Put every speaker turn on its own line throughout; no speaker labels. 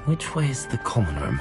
Which way is the common room?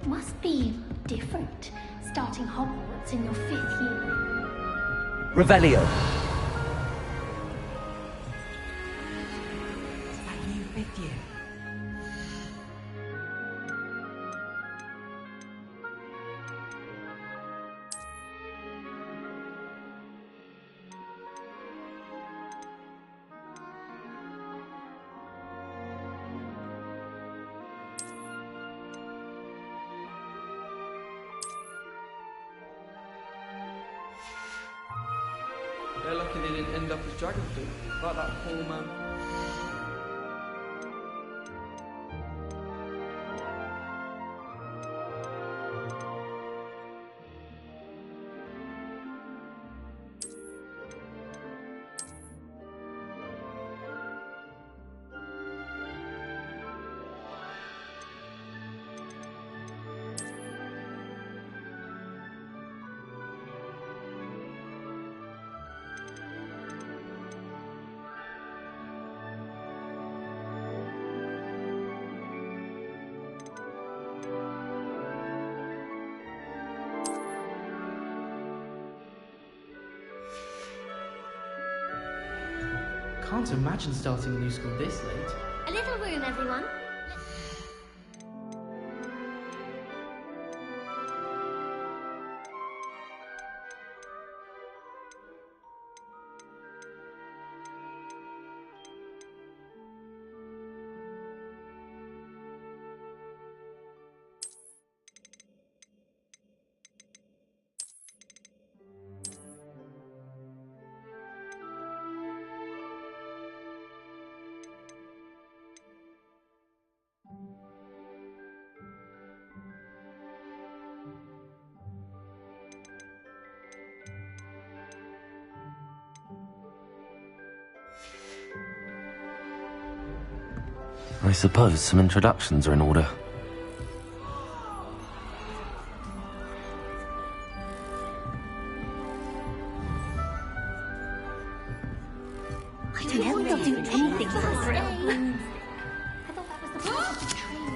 Must be different, starting Hogwarts in your 5th year.
Revelio.
Is that you, 5th year?
They're lucky they didn't end up as dragon food, like that poor man.
Can't imagine starting a new school this late.
A little room, everyone.
I suppose some introductions are in order.
I don't want to do anything for the thrill. I thought that was the point of the train.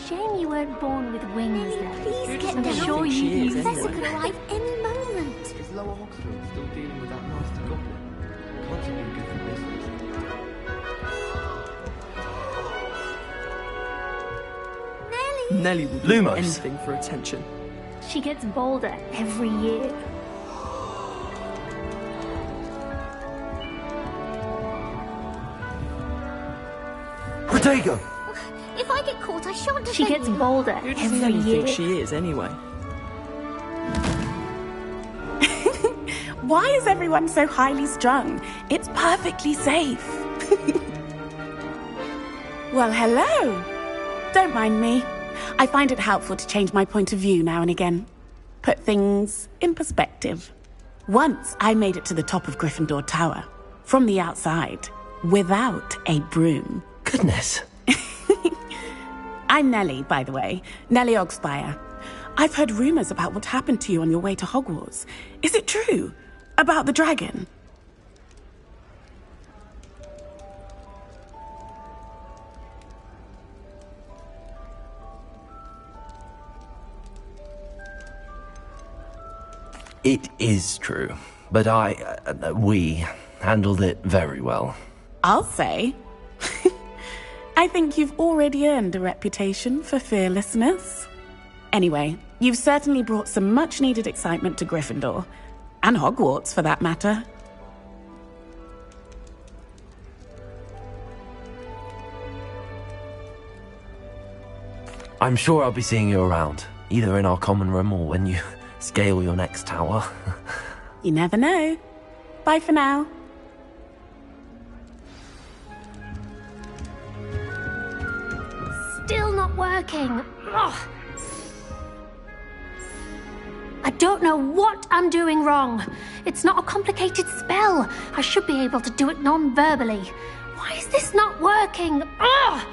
Shame you weren't born with wings, though.
Please get
I'm
down.
sure
The
you
Professor
anyway.
could arrive any moment.
Is Lower Hogsfield still dealing with that nasty goblin? Can't have been good for business. Nellie will do
Lumos.
anything for attention.
She gets bolder every year.
Protego!
If I get caught, I shan't defend. She gets bolder
Who does
every
Nellie
year.
think she is, anyway?
Why is everyone so highly strung? It's perfectly safe. Well, hello. Don't mind me. I find it helpful to change my point of view now and again. Put things in perspective. Once I made it to the top of Gryffindor Tower, from the outside, without a broom.
Goodness.
I'm Nellie, by the way. Nellie Ogspire. I've heard rumors about what happened to you on your way to Hogwarts. Is it true? About the dragon?
It is true, but we handled it very well.
I'll say. I think you've already earned a reputation for fearlessness. Anyway, you've certainly brought some much-needed excitement to Gryffindor. And Hogwarts, for that matter.
I'm sure I'll be seeing you around, either in our common room or when you scale your next tower.
You never know. Bye for now.
Still not working. Ugh. I don't know what I'm doing wrong. It's not a complicated spell. I should be able to do it non-verbally. Why is this not working? Ugh!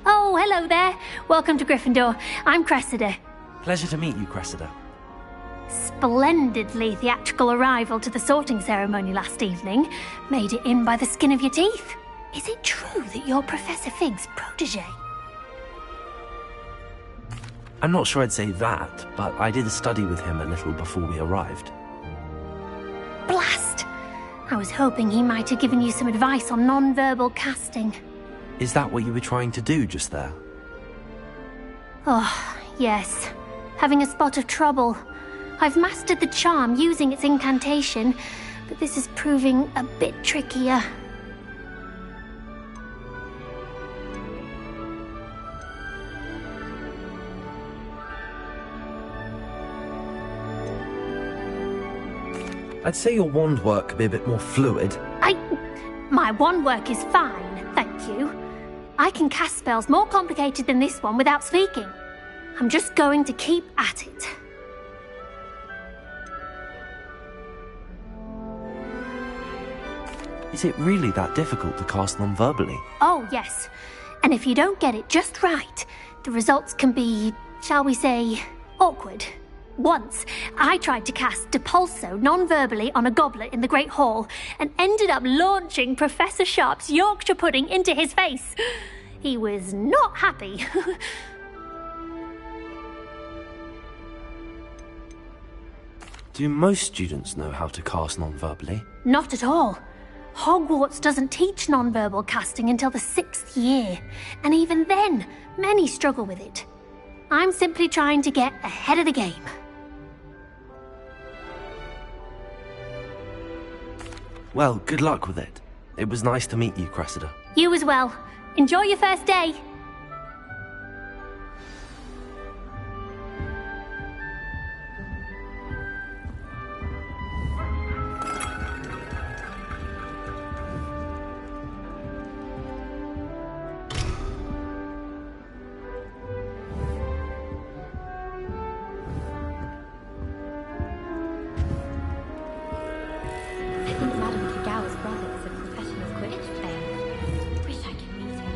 Oh, hello there. Welcome to Gryffindor. I'm Cressida.
Pleasure to meet you, Cressida.
Splendidly theatrical arrival to the sorting ceremony last evening. Made it in by the skin of your teeth. Is it true that you're Professor Fig's protege?
I'm not sure I'd say that, but I did study with him a little before we arrived.
Blast! I was hoping he might have given you some advice on non-verbal casting.
Is that what you were trying to do just there?
Oh, yes. Having a spot of trouble. I've mastered the charm using its incantation, but this is proving a bit trickier.
I'd say your wand work could be a bit more fluid.
My wand work is fine, thank you. I can cast spells more complicated than this one without speaking. I'm just going to keep at it.
Is it really that difficult to cast non-verbally?
Oh, yes. And if you don't get it just right, the results can be, shall we say, awkward. Once, I tried to cast Depulso non-verbally on a goblet in the Great Hall and ended up launching Professor Sharp's Yorkshire pudding into his face. He was not happy.
Do most students know how to cast non-verbally?
Not at all. Hogwarts doesn't teach non-verbal casting until the 6th year, and even then, many struggle with it. I'm simply trying to get ahead of the game.
Well, good luck with it. It was nice to meet you, Cressida.
You as well. Enjoy your first day.
I think Madame Kagawa's brother is a professional Quidditch player. Wish I could meet him.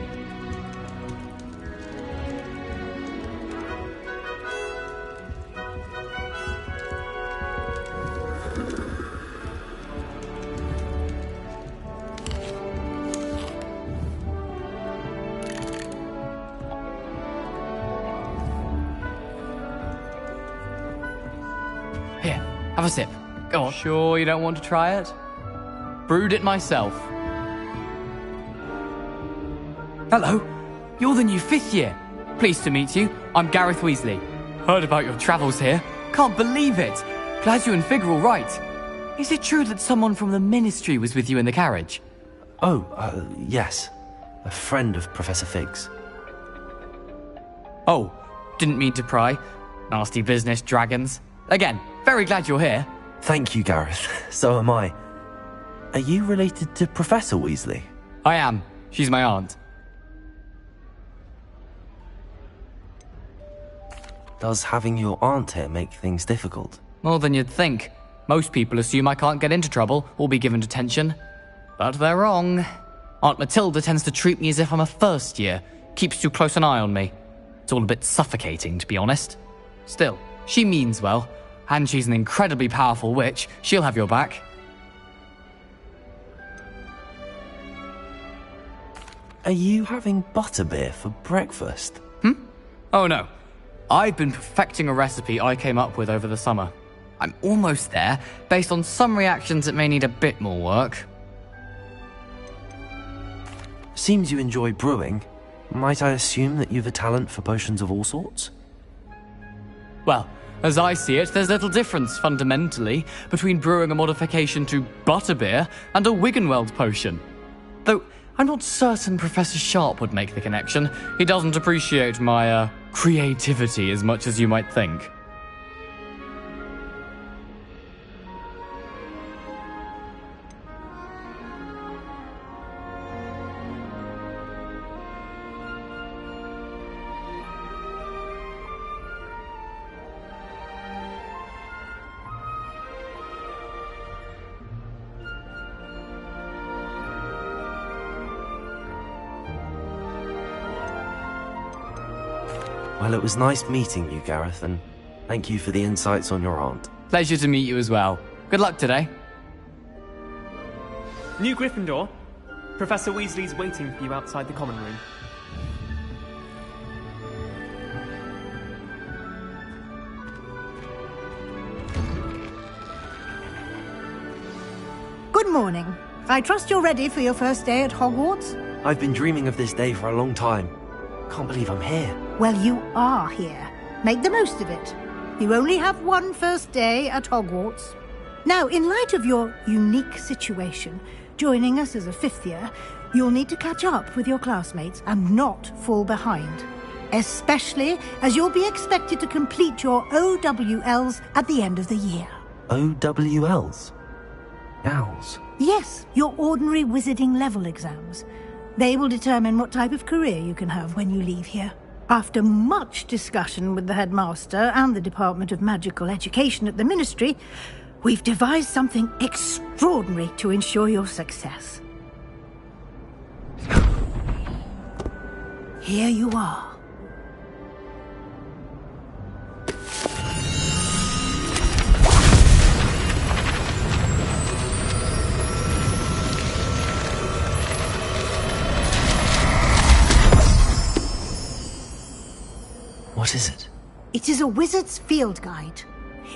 Here,
have a sip. Go on. Sure you don't want to try it? Brewed it myself. Hello, you're the new 5th year. Pleased to meet you. I'm Gareth Weasley. Heard about your travels here. Can't believe it. Glad you and Fig are all right. Is it true that someone from the Ministry was with you in the carriage?
Oh, yes. A friend of Professor Fig's.
Oh, didn't mean to pry. Nasty business, dragons. Again, very glad you're here.
Thank you, Gareth. So am I. Are you related to Professor Weasley?
I am. She's my aunt.
Does having your aunt here make things difficult?
More than you'd think. Most people assume I can't get into trouble or be given detention. But they're wrong. Aunt Matilda tends to treat me as if I'm a first year. Keeps too close an eye on me. It's all a bit suffocating, to be honest. Still, she means well. And she's an incredibly powerful witch. She'll have your back.
Are you having butterbeer for breakfast?
Oh no. I've been perfecting a recipe I came up with over the summer. I'm almost there, based on some reactions that may need a bit more work.
Seems you enjoy brewing. Might I assume that you've a talent for potions of all sorts?
Well, as I see it, there's little difference, fundamentally, between brewing a modification to butterbeer and a Wiggenweld potion. Though, I'm not certain Professor Sharp would make the connection. He doesn't appreciate my, creativity as much as you might think.
Well, it was nice meeting you, Gareth, and thank you for the insights on your aunt.
Pleasure to meet you as well. Good luck today.
New Gryffindor. Professor Weasley's waiting for you outside the common room.
Good morning. I trust you're ready for your first day at Hogwarts?
I've been dreaming of this day for a long time. Can't believe I'm here.
Well, you are here. Make the most of it. You only have one first day at Hogwarts. Now, in light of your unique situation, joining us as a 5th year, you'll need to catch up with your classmates and not fall behind. Especially as you'll be expected to complete your OWLs at the end of the year.
OWLs? Owls?
Yes, your ordinary wizarding level exams. They will determine what type of career you can have when you leave here. After much discussion with the headmaster and the Department of Magical Education at the Ministry, we've devised something extraordinary to ensure your success. Here you are.
What is it?
It is a wizard's field guide.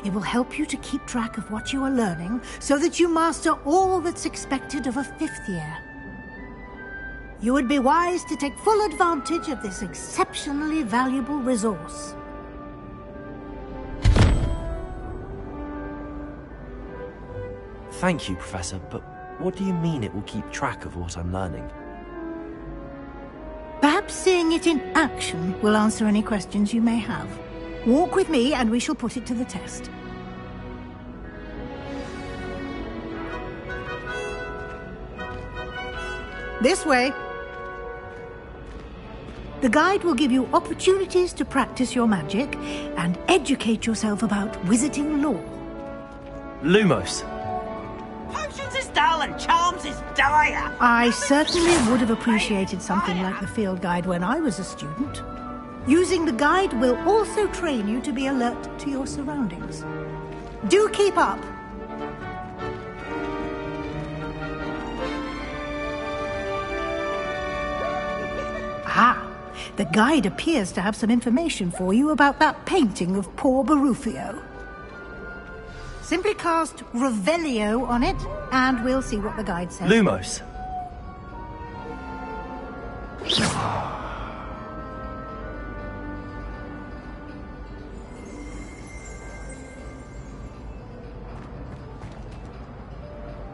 It will help you to keep track of what you are learning so that you master all that's expected of a 5th year. You would be wise to take full advantage of this exceptionally valuable resource.
Thank you, Professor, but what do you mean it will keep track of what I'm learning?
Perhaps seeing it in action will answer any questions you may have. Walk with me and we shall put it to the test. This way. The guide will give you opportunities to practice your magic and educate yourself about wizarding lore.
Lumos!
Potions is dull and charms is dire!
I certainly would have appreciated something like the field guide when I was a student. Using the guide will also train you to be alert to your surroundings. Do keep up! Ah! The guide appears to have some information for you about that painting of poor Barufio. Simply cast Revelio on it, and we'll see what the guide says.
Lumos.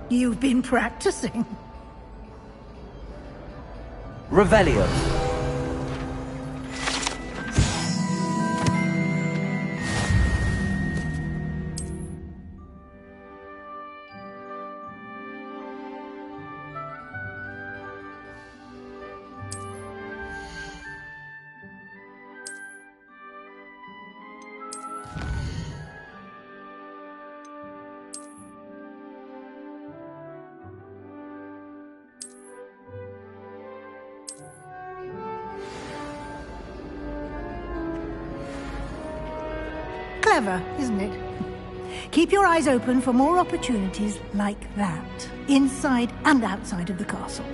You've been practicing.
Revelio.
Clever, isn't it? Keep your eyes open for more opportunities like that, inside and outside of the castle.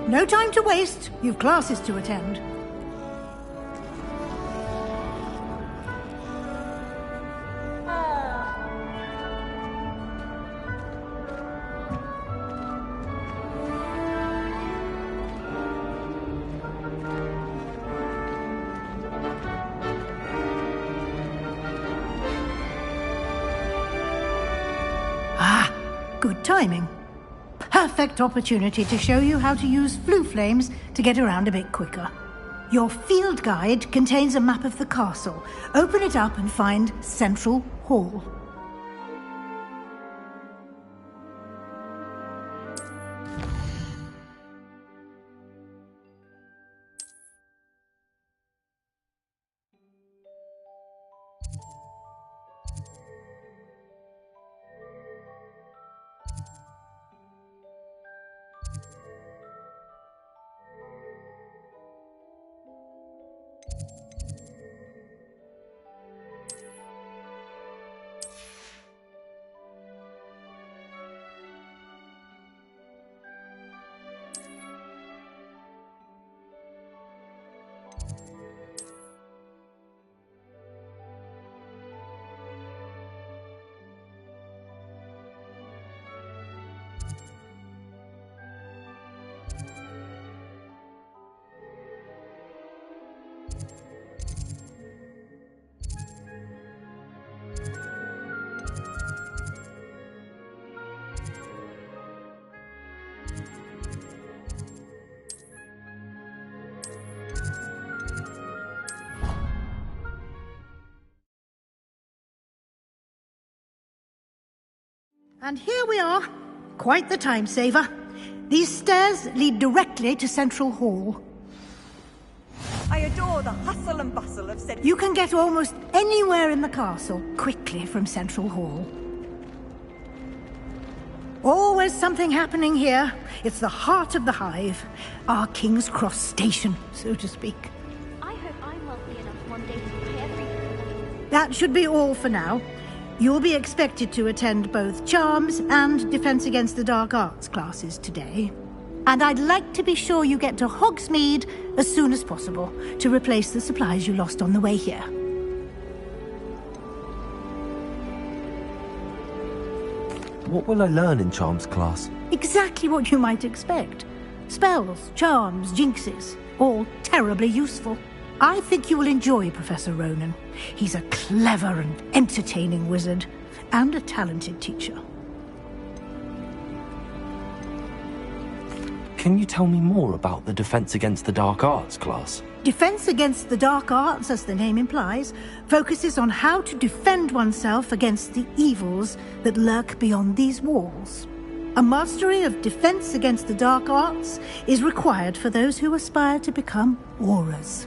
No time to waste. You've classes to attend. Good timing. Perfect opportunity to show you how to use flue flames to get around a bit quicker. Your field guide contains a map of the castle. Open it up and find Central Hall. And here we are. Quite the time saver. These stairs lead directly to Central Hall.
I adore the hustle and bustle of Central.
You can get almost anywhere in the castle quickly from Central Hall. Always something happening here. It's the heart of the hive. Our King's Cross station, so to speak.
I hope I'm wealthy enough one day to pay everything.
That should be all for now. You'll be expected to attend both Charms and Defense Against the Dark Arts classes today. And I'd like to be sure you get to Hogsmeade as soon as possible to replace the supplies you lost on the way here.
What will I learn in Charms class?
Exactly what you might expect. Spells, charms, jinxes, all terribly useful. I think you will enjoy Professor Ronan. He's a clever and entertaining wizard, and a talented teacher.
Can you tell me more about the Defense Against the Dark Arts class?
Defense Against the Dark Arts, as the name implies, focuses on how to defend oneself against the evils that lurk beyond these walls. A mastery of Defense Against the Dark Arts is required for those who aspire to become Aurors.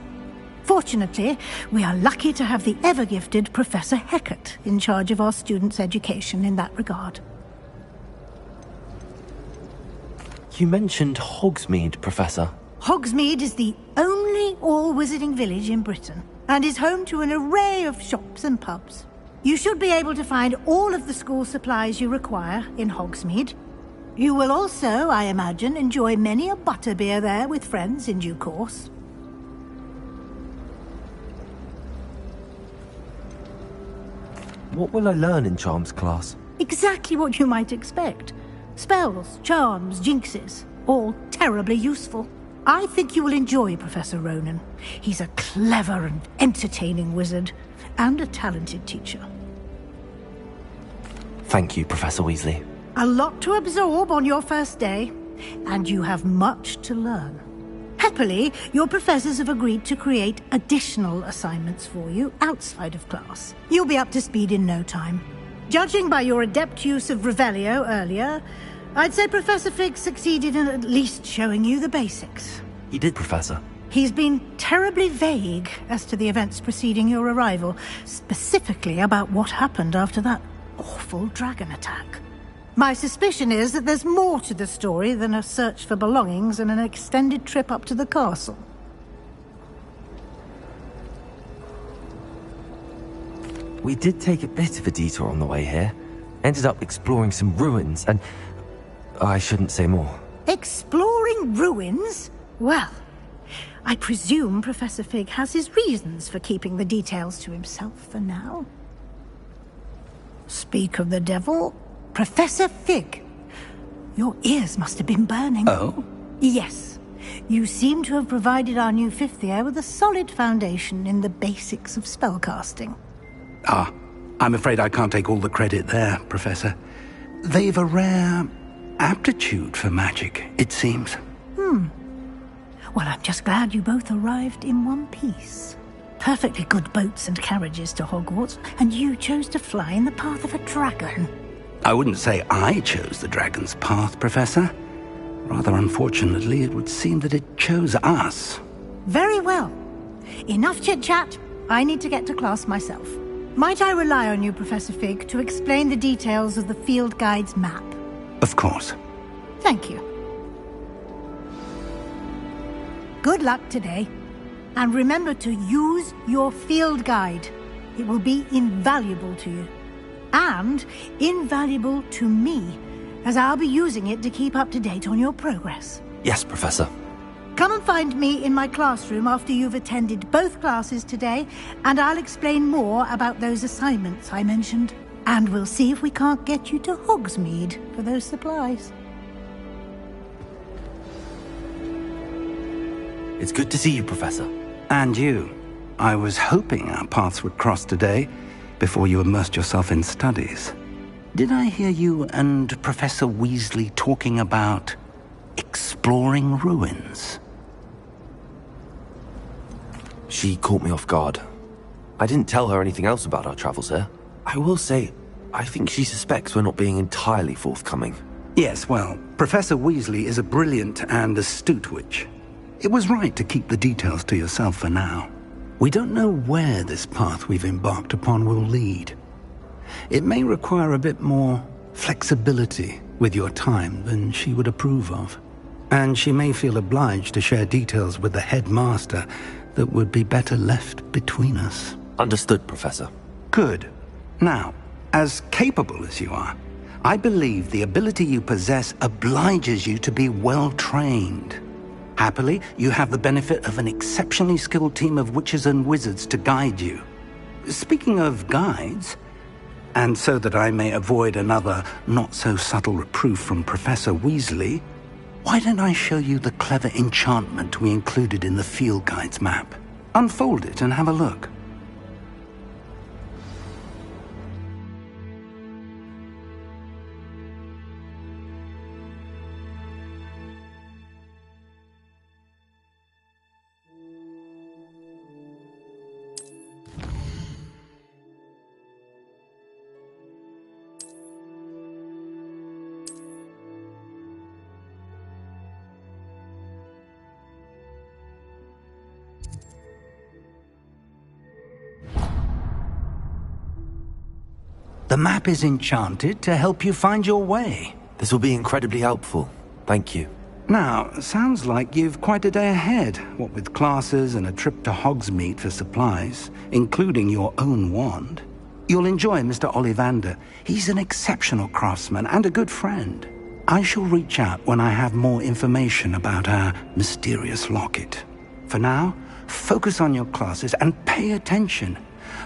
Fortunately, we are lucky to have the ever-gifted Professor Hecat in charge of our students' education in that regard.
You mentioned Hogsmeade, Professor.
Hogsmeade is the only all-wizarding village in Britain, and is home to an array of shops and pubs. You should be able to find all of the school supplies you require in Hogsmeade. You will also, I imagine, enjoy many a butterbeer there with friends in due course.
What will I learn in charms class?
Exactly what you might expect. Spells, charms, jinxes, all terribly useful. I think you will enjoy Professor Ronan. He's a clever and entertaining wizard, and a talented teacher.
Thank you, Professor Weasley.
A lot to absorb on your first day, and you have much to learn. Happily, your professors have agreed to create additional assignments for you outside of class. You'll be up to speed in no time. Judging by your adept use of Revelio earlier, I'd say Professor Fig succeeded in at least showing you the basics.
He did, Professor.
He's been terribly vague as to the events preceding your arrival, specifically about what happened after that awful dragon attack. My suspicion is that there's more to the story than a search for belongings and an extended trip up to the castle.
We did take a bit of a detour on the way here. Ended up exploring some ruins and... I shouldn't say more.
Exploring ruins? Well, I presume Professor Fig has his reasons for keeping the details to himself for now. Speak of the devil, Professor Fig. Your ears must have been burning.
Oh?
Yes. You seem to have provided our new fifth year with a solid foundation in the basics of spellcasting.
Ah, I'm afraid I can't take all the credit there, Professor. They've a rare aptitude for magic, it seems.
Well, I'm just glad you both arrived in one piece. Perfectly good boats and carriages to Hogwarts, and you chose to fly in the path of a dragon.
I wouldn't say I chose the dragon's path, Professor. Rather unfortunately, it would seem that it chose us.
Very well. Enough chit-chat. I need to get to class myself. Might I rely on you, Professor Fig, to explain the details of the field guide's map?
Of course.
Thank you. Good luck today. And remember to use your field guide. It will be invaluable to you. And invaluable to me, as I'll be using it to keep up to date on your progress.
Yes, Professor.
Come and find me in my classroom after you've attended both classes today, and I'll explain more about those assignments I mentioned. And we'll see if we can't get you to Hogsmeade for those supplies.
It's good to see you, Professor.
And you. I was hoping our paths would cross today, before you immersed yourself in studies. Did I hear you and Professor Weasley talking about exploring ruins?
She caught me off guard. I didn't tell her anything else about our travels here. I will say, I think she suspects we're not being entirely forthcoming.
Yes, well, Professor Weasley is a brilliant and astute witch. It was right to keep the details to yourself for now. We don't know where this path we've embarked upon will lead. It may require a bit more flexibility with your time than she would approve of. And she may feel obliged to share details with the headmaster that would be better left between us.
Understood, Professor.
Good. Now, as capable as you are, I believe the ability you possess obliges you to be well trained. Happily, you have the benefit of an exceptionally skilled team of witches and wizards to guide you. Speaking of guides, and so that I may avoid another not-so-subtle reproof from Professor Weasley, why don't I show you the clever enchantment we included in the field guide's map? Unfold it and have a look. The map is enchanted to help you find your way.
This will be incredibly helpful. Thank you.
Now, sounds like you've quite a day ahead, what with classes and a trip to Hogsmeade for supplies, including your own wand. You'll enjoy Mr. Ollivander. He's an exceptional craftsman and a good friend. I shall reach out when I have more information about our mysterious locket. For now, focus on your classes and pay attention.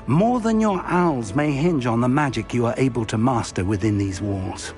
More than your owls may hinge on the magic you are able to master within these walls.